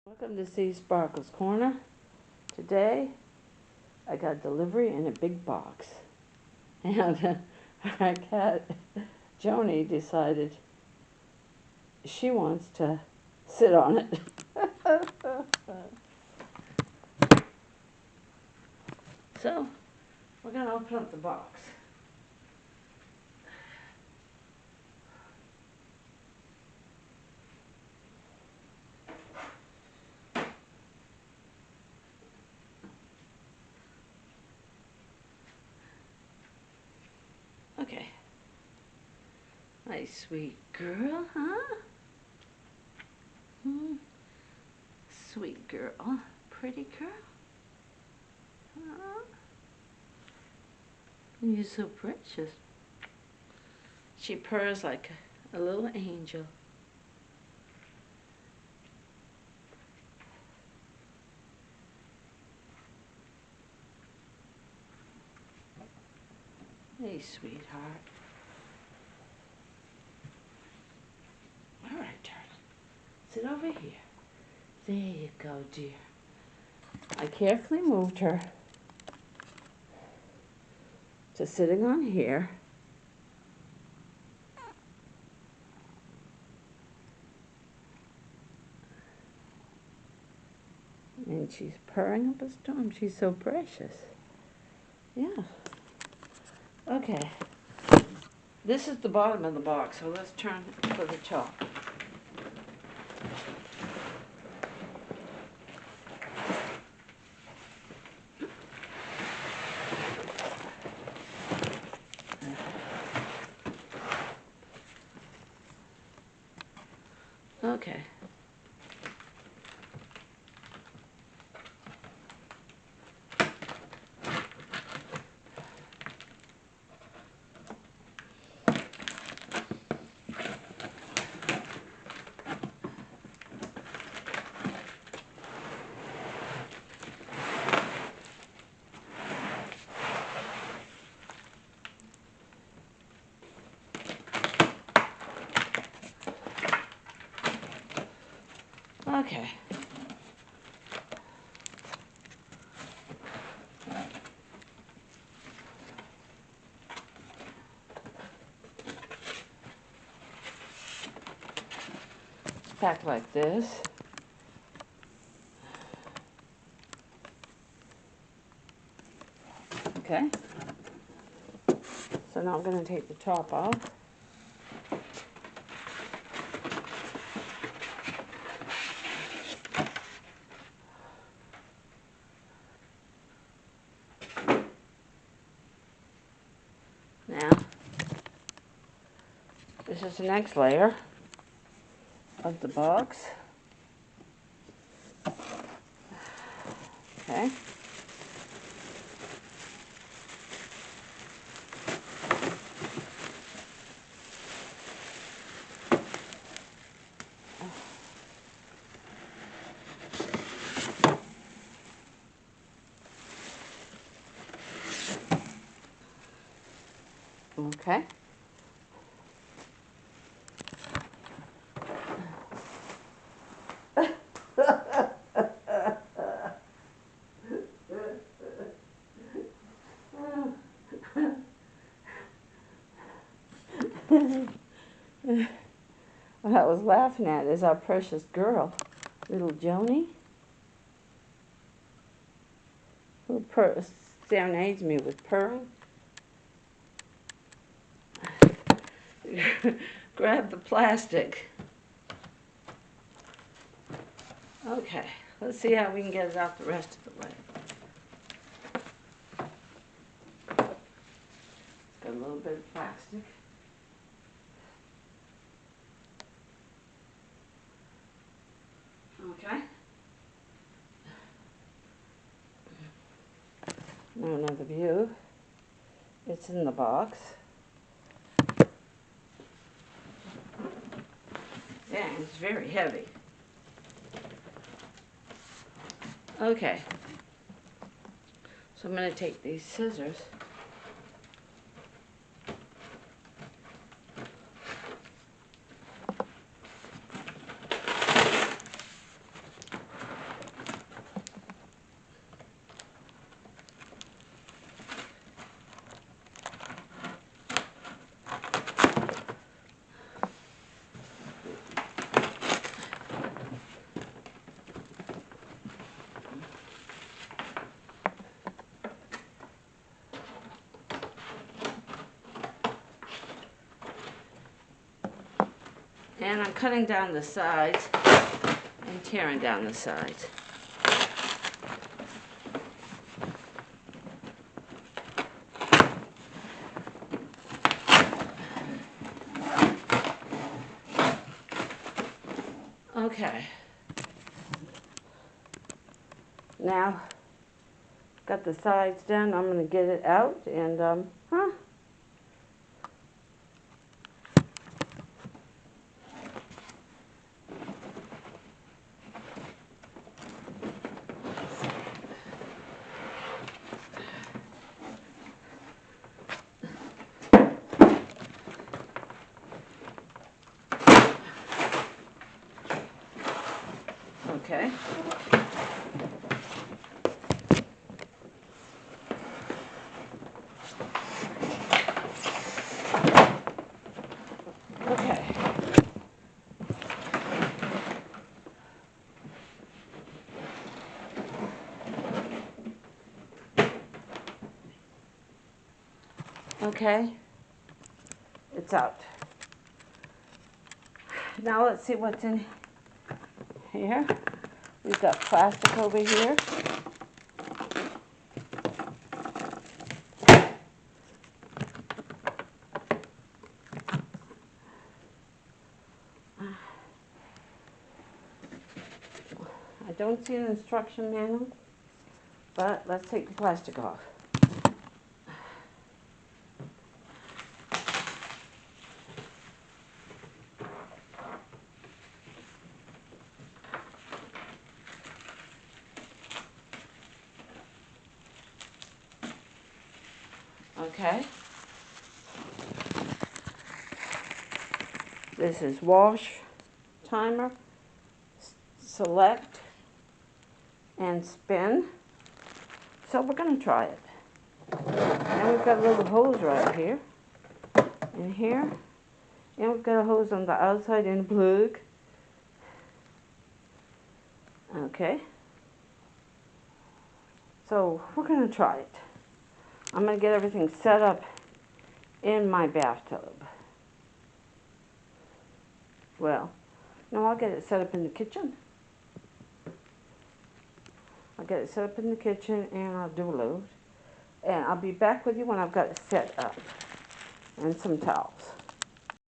Welcome to Seasparkles Corner. Today I got delivery in a big box. And our cat, Joni, decided she wants to sit on it. So we're going to open up the box. Okay. Nice, sweet girl, huh? Sweet girl. Pretty girl. Huh? You're so precious. She purrs like a little angel. Hey, sweetheart. All right, darling. Sit over here. There you go, dear. I carefully moved her to sitting on here. And she's purring up a storm. She's so precious. Yeah. Okay. This is the bottom of the box, so let's turn for the top. Okay. Okay. It's packed like this. Okay. So now I'm going to take the top off. Now, this is the next layer of the box. Okay. Okay. What I was laughing at is our precious girl, little Joni, who serenades me with purring. Grab the plastic. Okay, let's see how we can get it out the rest of the way. Got a little bit of plastic. Okay. Now another view. It's in the box. Yeah, it's very heavy. Okay. So I'm going to take these scissors. And I'm cutting down the sides and tearing down the sides. Okay. Now, got the sides done. I'm going to get it out and, okay. Okay. Okay. It's out. Now let's see what's in here. We've got plastic over here. I don't see an instruction manual, but let's take the plastic off. Okay. This is wash, timer, select, and spin. So we're going to try it. And we've got a little hose right here, and here. And we've got a hose on the outside and a plug. Okay. So we're going to try it. I'm going to get everything set up in my bathtub. Well, no, I'll get it set up in the kitchen. I'll get it set up in the kitchen and I'll do a load. And I'll be back with you when I've got it set up. And some towels.